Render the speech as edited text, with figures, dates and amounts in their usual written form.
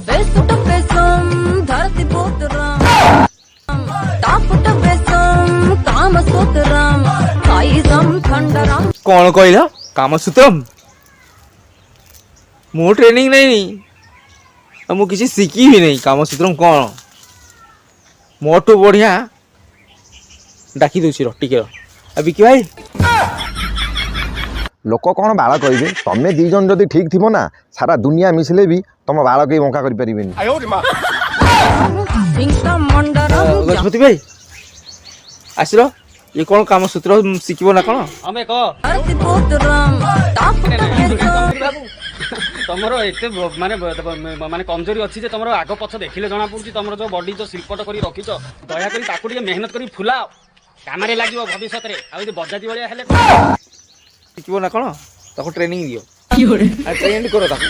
बेसुट बेसम धरती पुत्रम तापुट बेसम काम सूत्रम काइजम खंडरम। कौन कहला कामसूत्रम? मो ट्रेनिंग नहीं मु किसी शिखी भी नहीं। कामसूत्रम कौन? मोटू बढ़िया डाकी दूसरी टिके विकी भाई लोक कौन बाल कहे तमें दी जन जदि ठीक थी ना सारा दुनिया मिसिले भी तुम बाल कहीं बंका कर गजपति भाई आसिल ये कौन कामसूत्र शिखब ना कौन? तमर एत माने माने कमजोरी अच्छी जे तमर आग पछ देखिले जना पड़ुची तमर जो बॉडी जो शिल्पट करी रखिछ दया करी ताकू ଟିକେ मेहनत करी फुलाओ कामरे लागियो भविष्यत रे आ जे बजाती बलिया हेले शिखब ना कौन? ताको ट्रेनिंग दियो ट्रेन करो ताको।